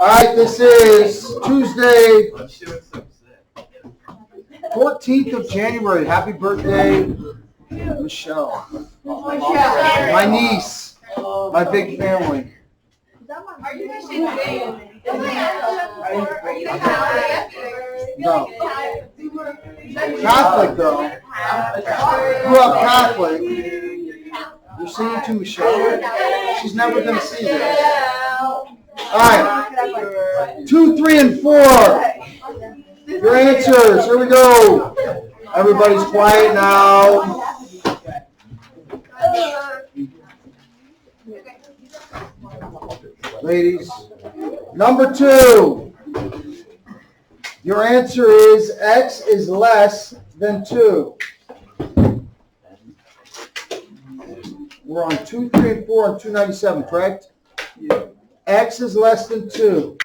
All right, this is Tuesday, 14th of January. Happy birthday, Michelle. My niece, my big family. Are you guys today? No. Catholic, though. Grew up Catholic. You're singing to Michelle? She's never going to see this. All right. 2, 3, and 4. Your answers. Here we go. Everybody's quiet now. Ladies. Number 2. Your answer is X is less than 2. We're on 2, 3, and 4 on 297, correct? X is less than 2.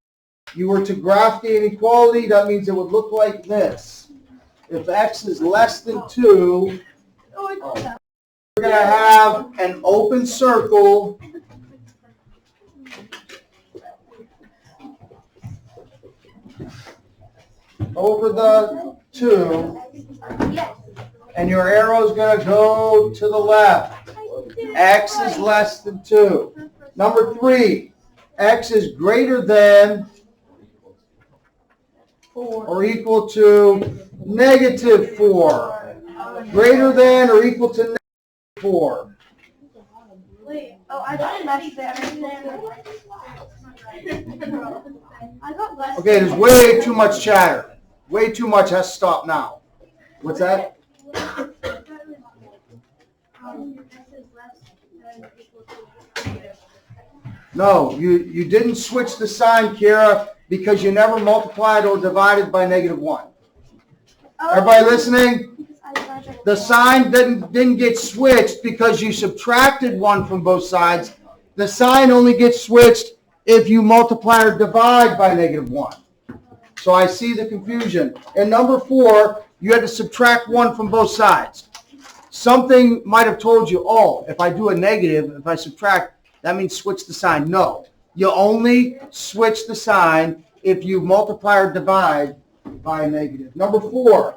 You were to graph the inequality, that means it would look like this. If X is less than 2, we're going to have an open circle over the 2, and your arrow is going to go to the left. X is less than 2. Number 3, X is greater than or equal to negative 4. Greater than or equal to negative 4. Wait, I got less than. Okay, there's way too much chatter. Way too much has to stop now. What's that? No, you didn't switch the sign, Kira, because you never multiplied or divided by negative 1. Everybody listening? The sign didn't get switched because you subtracted 1 from both sides. The sign only gets switched if you multiply or divide by negative 1. So I see the confusion. And number 4, you had to subtract 1 from both sides. Something might have told you, oh, if I do a negative, if I subtract, that means switch the sign. No, you only switch the sign if you multiply or divide by a negative. Number 4,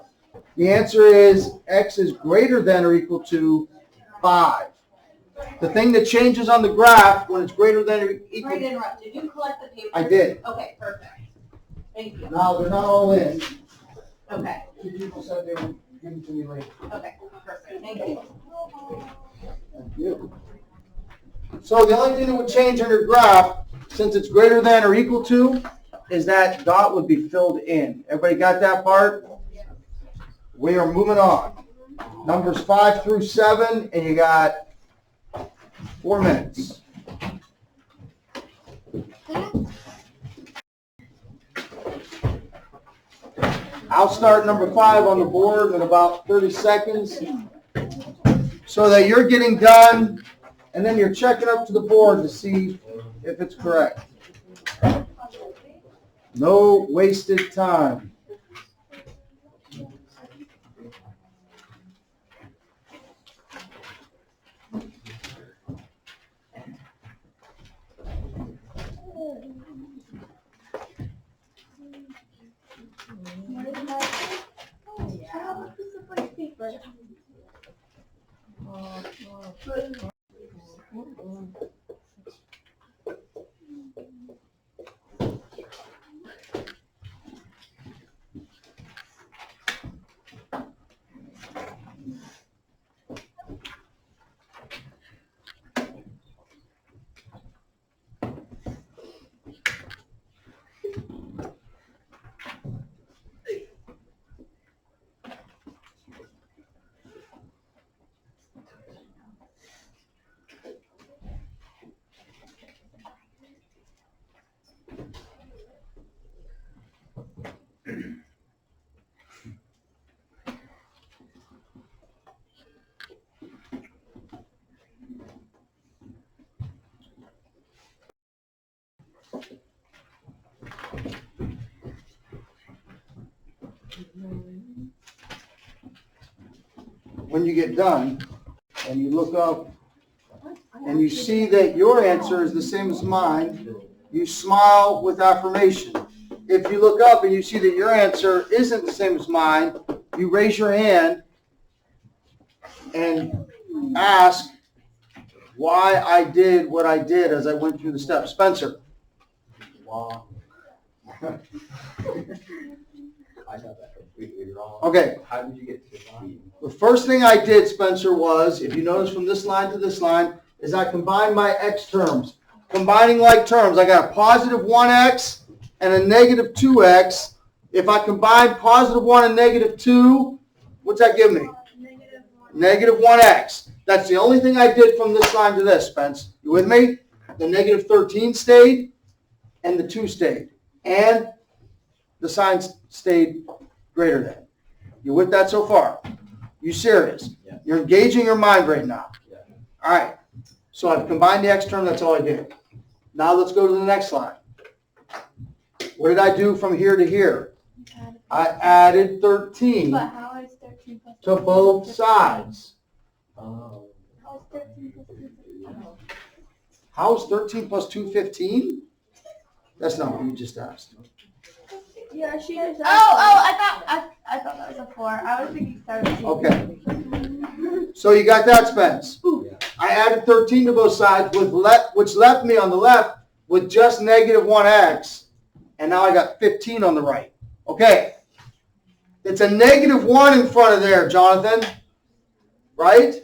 the answer is X is greater than or equal to 5. The thing that changes on the graph when it's greater than or equal. Sorry to interrupt. Did you collect the papers? I did. Okay, perfect. Thank you. No, they're not all in. Okay. 2 people said they would give them to me later. Okay, perfect. Thank you. Thank you. So the only thing that would change on your graph, since it's greater than or equal to, is that dot would be filled in. Everybody got that part? We are moving on. Numbers 5 through 7, and you got 4 minutes. I'll start number 5 on the board in about 30 seconds so that you're getting done, and then you're checking up to the board to see if it's correct. No wasted time. When you get done and you look up and you see that your answer is the same as mine, you smile with affirmation. If you look up and you see that your answer isn't the same as mine, you raise your hand and ask why I did what I did as I went through the steps. Spencer. Wow. I got that completely wrong. Okay. How did you get to 15? The first thing I did, Spencer, was, if you notice from this line to this line, is I combined my x terms. Combining like terms, I got a positive 1x and a negative 2x. If I combine positive 1 and negative 2, what's that give me? Negative 1x. That's the only thing I did from this line to this, Spence. You with me? The negative 13 stayed and the 2 stayed. And the sign stayed greater than. You with that so far? You serious? Yeah. You're engaging your mind right now. Yeah. All right. So I've combined the x term. That's all I did. Now let's go to the next line. What did I do from here to here? I added 13 But how is 13 plus to both sides. Oh. How is 13 plus 2? How is 13 plus 2 15? That's not what you just asked. Yeah, she just. I thought that was a 4. I was thinking 17. Okay. So you got that, Spence? Yeah. I added 13 to both sides, which left me on the left with just negative 1x. And now I got 15 on the right. Okay. It's a negative 1 in front of there, Jonathan. Right?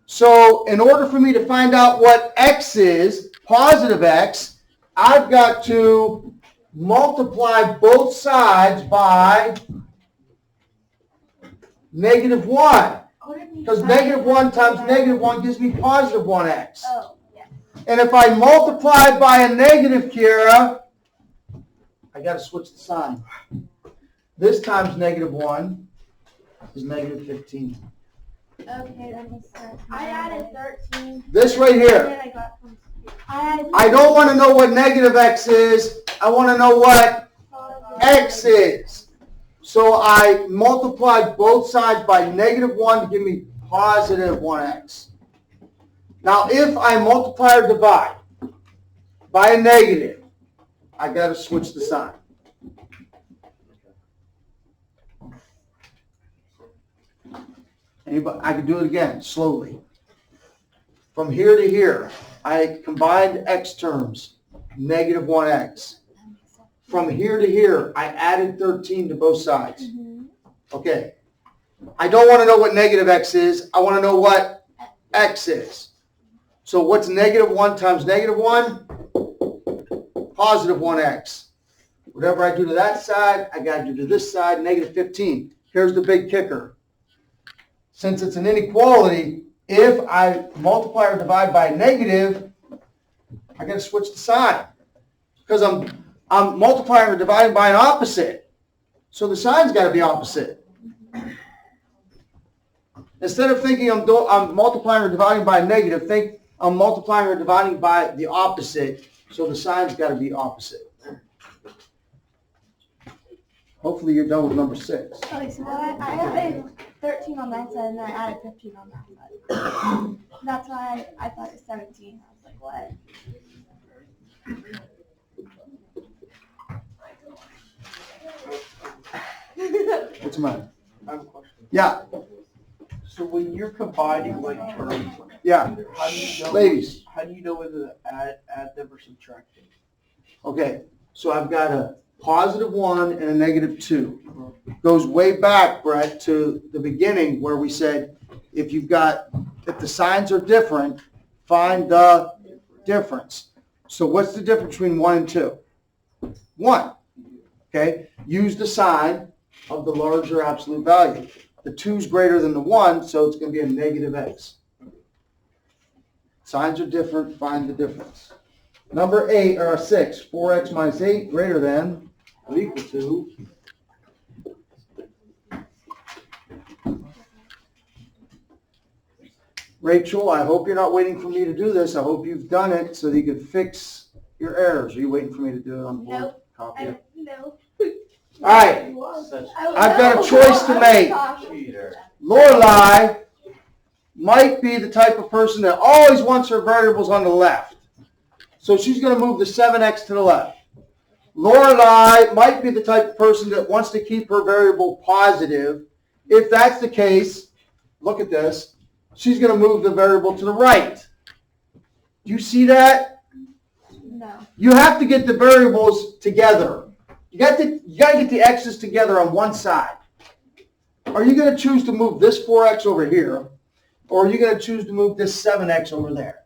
So in order for me to find out what x is, positive x, I've got to multiply both sides by negative 1. Because negative 1 times negative 1 gives me positive 1x. Oh, yeah. And if I multiply by a negative, Kira, I got to switch the sign. This times negative 1 is negative 15. Okay, that makes sense. I added 13. This right here. And then I got from. I don't want to know what negative x is. I want to know what x is. So I multiplied both sides by negative 1 to give me positive 1x. Now if I multiply or divide by a negative, I got to switch the sign. Anybody, I can do it again, slowly. From here to here, I combined x terms, negative 1x. From here to here, I added 13 to both sides. Okay. I don't want to know what negative x is. I want to know what x is. So what's negative 1 times negative 1? Positive 1x. Whatever I do to that side, I got to do to this side, negative 15. Here's the big kicker. Since it's an inequality, if I multiply or divide by a negative, I got to switch the sign. Because I'm multiplying or dividing by an opposite. So the sign's got to be opposite. Instead of thinking I'm multiplying or dividing by a negative, think I'm multiplying or dividing by the opposite. So the sign's got to be opposite. Hopefully you're done with number 6. Okay, so I added 13 on that side and then I added 15 on that side. That's why I thought it was 17. I was like, what? What's the matter? I have a question. Yeah, So when you're combining like terms, yeah. how do you know? Ladies. How do you know whether to add them or subtract them? Okay, so I've got a positive 1 and a negative 2. Goes way back, Brett, to the beginning where we said if the signs are different, find the difference. So what's the difference between 1 and 2? 1. Okay, use the sign of the larger absolute value. The 2 is greater than the 1, so it's going to be a negative x. Signs are different, find the difference. Number 8 or 6, 4x minus 8 greater than or equal to. Rachel, I hope you're not waiting for me to do this. I hope you've done it so that you can fix your errors. Are you waiting for me to do it on the board? Nope. Copy it. No. All right, I've got a choice to make. Cheater. Lorelai might be the type of person that always wants her variables on the left. So she's going to move the 7x to the left. Lorelai might be the type of person that wants to keep her variable positive. If that's the case, look at this. She's going to move the variable to the right. Do you see that? No. You have to get the variables together. You got to get the x's together on one side. Are you going to choose to move this 4x over here, or are you going to choose to move this 7x over there?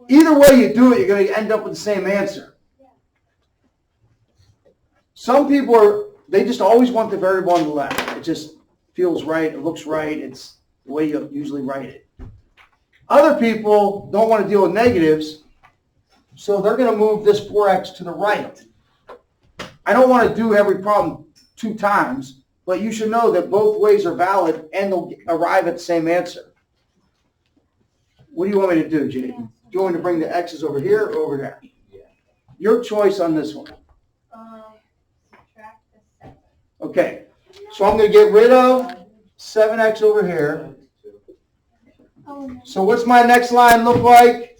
Either way you do it, you're going to end up with the same answer. Some people they just always want the variable on the left. It just feels right, it looks right, it's the way you usually write it. Other people don't want to deal with negatives, so they're going to move this 4x to the right. I don't want to do every problem 2 times, but you should know that both ways are valid and they'll arrive at the same answer. What do you want me to do, Jade? Do you want me to bring the x's over here or over there? Yeah. Your choice on this one. Subtract the 7. Okay, so I'm going to get rid of 7x over here. Oh, no. So what's my next line look like?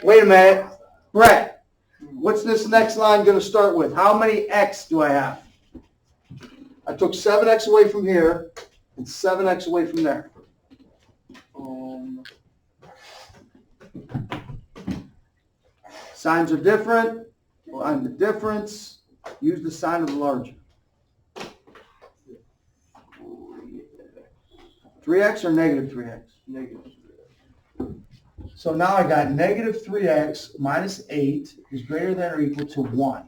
Wait a minute. Brett, what's this next line going to start with? How many x do I have? I took 7x away from here and 7x away from there. Signs are different. Find the difference. Use the sign of the larger. 3x or negative 3x? Negative. So now I got negative 3x minus 8 is greater than or equal to 1.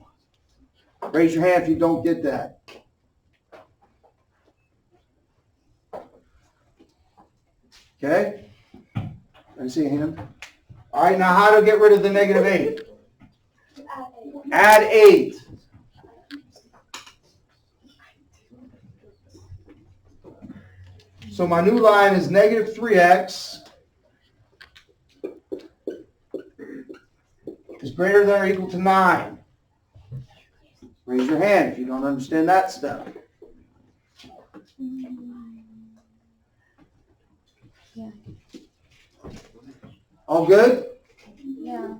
Raise your hand if you don't get that. Okay? I see a hand. All right, now how to get rid of the negative 8? Add 8. So my new line is negative 3x is greater than or equal to 9. Raise your hand if you don't understand that stuff. Yeah. All good? Yeah.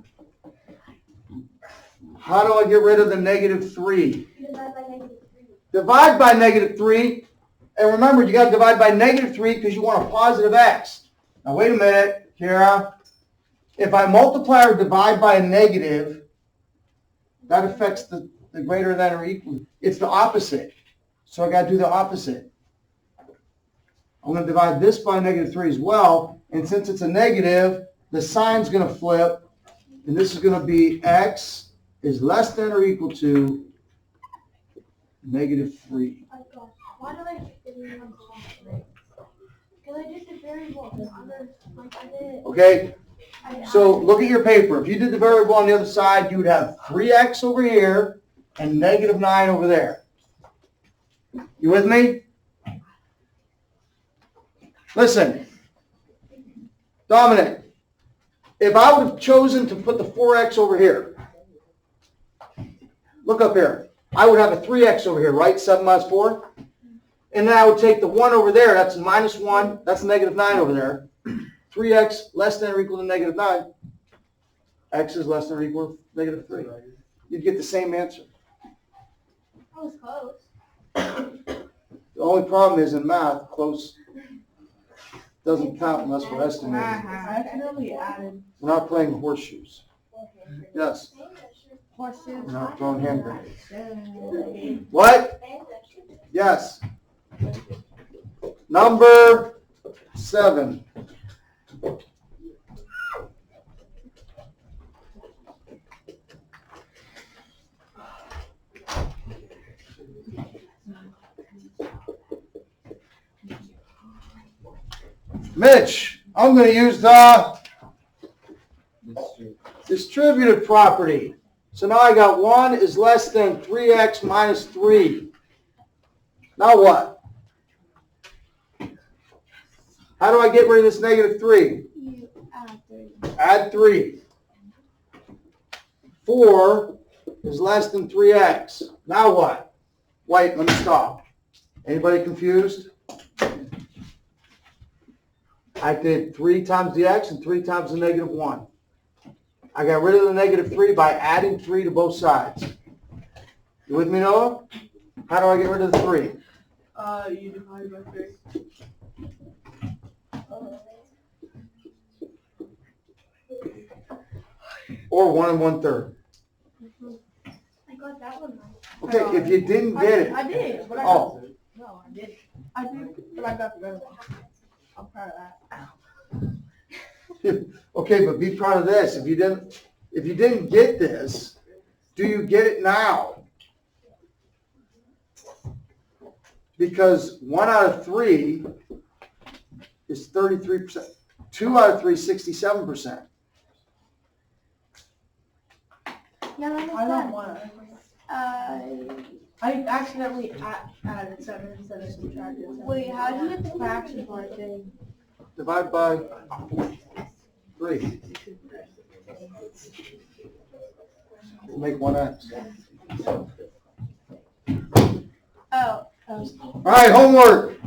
How do I get rid of the negative 3? Divide by negative 3. Divide by negative 3. And remember, you got to divide by negative 3 because you want a positive x. Now, wait a minute, Kara. If I multiply or divide by a negative, that affects the greater than or equal. It's the opposite. So I got to do the opposite. I'm going to divide this by negative 3 as well. And since it's a negative, the sign's going to flip. And this is going to be x is less than or equal to negative 3. Why do I because I did the variable on the other, like I did. Okay? So look at your paper. If you did the variable on the other side, you would have 3x over here and negative 9 over there. You with me? Listen, Dominic, if I would have chosen to put the 4x over here, look up here. I would have a 3x over here, right? 7 minus 4. And then I would take the 1 over there. That's minus 1. That's negative 9 over there. 3x less than or equal to negative 9. X is less than or equal to negative 3. You'd get the same answer. I was close. The only problem is in math, close doesn't count unless we're estimating. I accidentally added. We're not playing horseshoes. Yes, Horseshoes. we're not throwing hand grenades. What? Yes. Number 7. Mitch, I'm going to use the distributive property. So now I got 1 is less than 3x minus 3. Now what? How do I get rid of this negative 3? You add 3. Add 3. 4 is less than 3x. Now what? Wait, let me stop. Anybody confused? I did 3 times the x and 3 times the negative 1. I got rid of the -3 by adding 3 to both sides. You with me, Noah? How do I get rid of the 3? You divide by 3. Or 1 1/3. I got that one right. Okay, if you didn't get it. I did, but I Oh. got it. No, I didn't. I did, but I got the other one. I'm proud of that. Okay, but be proud of this. If you didn't get this, do you get it now? Because 1 out of 3 is 33%. 2 out of 3 is 67%. Yeah, that makes I don't sense. want to. I I accidentally added 7 instead of subtracted 7. wait, how do you get the fraction part thing? Divide by 3. Make 1x. Oh. All right, homework.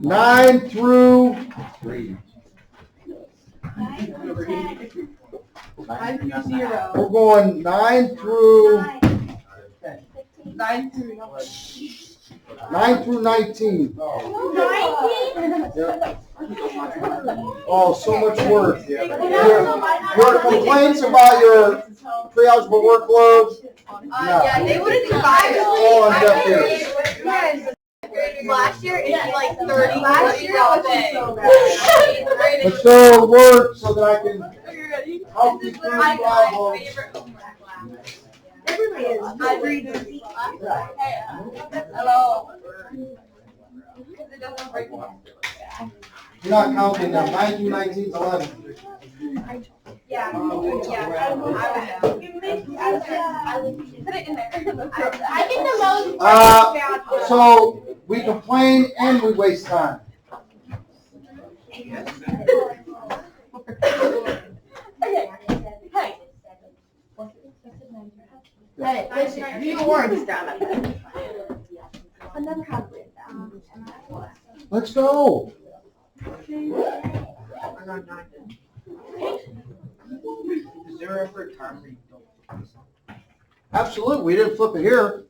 9 through 3. 9 through 0. we're going 9 through 9 through 9 through 19. Oh, so much work. Your complaints about your pre-algebra workload. Yeah, they would have divided. All on deaf ears. Last year, it's like 30. Last year all was day. so bad. But still work so that I can help you through the My problem. favorite homework class. It really is. I read the hello. It doesn't break one. You're not counting them. 9 through 19 is 11. Yeah. I would put it in there. I think the most. So we complain and we waste time. Hey, listen, do your work down at that. I never have written down. Let's go. I got 9. Is there ever a time where you don't? Absolutely. We didn't flip it here.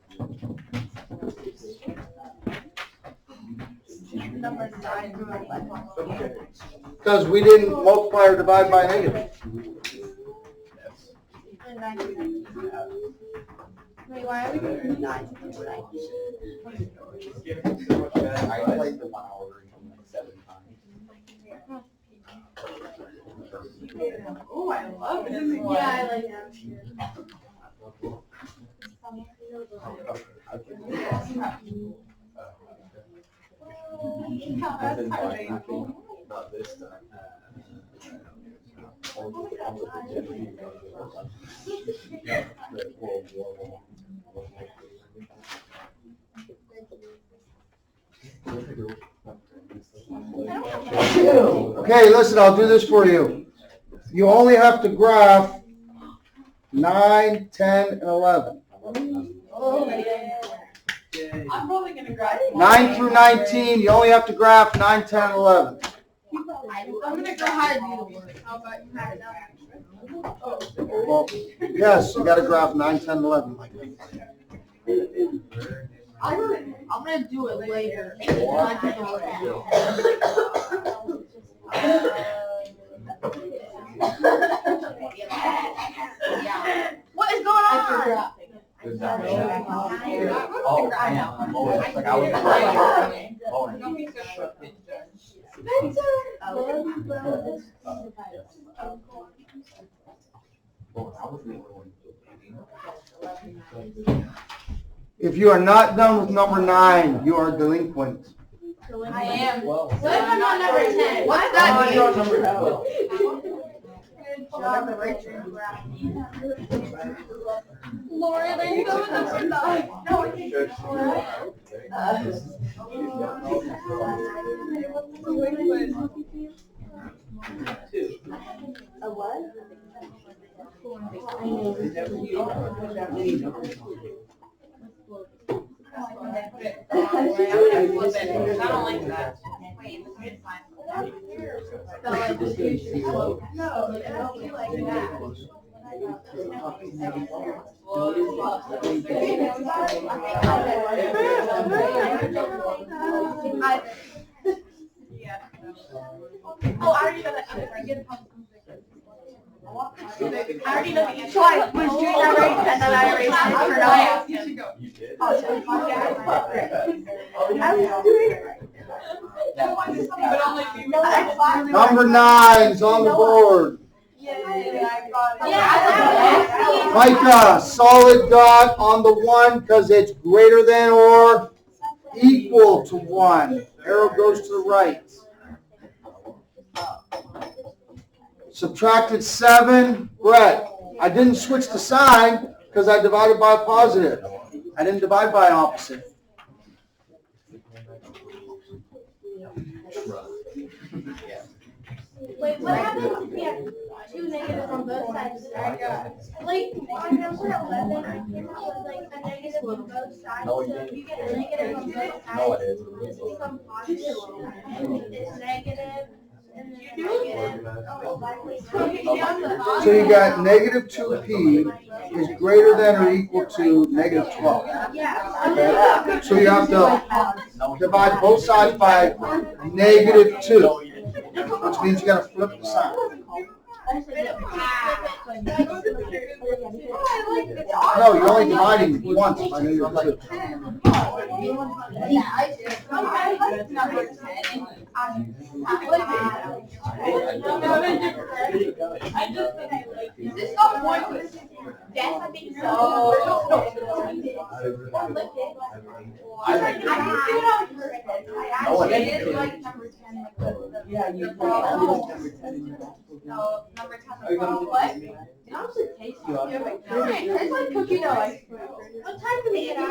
Number 9 through 11. Because we didn't multiply or divide by negative. And 9 through 19. Wait, why are we doing 9 through 19? I played the 1 hour version like 7 times. Oh, I love this Yeah, one. I like that. Not this time. Okay, listen, I'll do this for you. You only have to graph 9, 10, and 11. Oh, I'm probably gonna grab it. 9 through 19, you only have to graph 9, 10, and 11. I'm gonna go how to do the work. How about you have it down? Well, yes, you got to graph 9, 10, and 11. I'm gonna do it later. I can know what to What is going on? Good job. do. Oh, man. Oh, it's like I was oh, If you are not done with number 9, you are delinquent. I am. Well, What if I'm on number 10? What's Oh, that you're mean? on number 12. Laura, there you go with number 9. No, A what? You don't have to put that many numbers on it. I'm gonna flip it because I don't like that. Wait, it's fine. No, it don't be like that. Oh, I already know that. I'm sorry. Get the I already know the answer. So I was doing that right, and then I erased it for now. You should go. You did? I was doing it right. But only you. Number 9's on the board. Micah, solid dot on the 1 because it's greater than or equal to 1. Arrow goes to the right. Subtracted 7. Brett, I didn't switch the sign because I divided by a positive. I didn't divide by an opposite. Wait, what happens if you have 2 negatives on both sides? Like, on number 11, I came out with like a negative on both sides. No, it So didn't. if you get a negative on both sides, No, it is. it's become positive. It's negative and then negative. So you got negative 2p is greater than or equal to negative 12. Yeah. Okay? So you have to divide both sides by negative 2, which means you got to flip the sign. No, you're only dividing once by negative 2. Is this not one with death? I think so. No, it It isn't. is like number 10. Yeah, you. No, number 10. What? It also tastes you. It's like cookie dough ice cream. What time do we get out?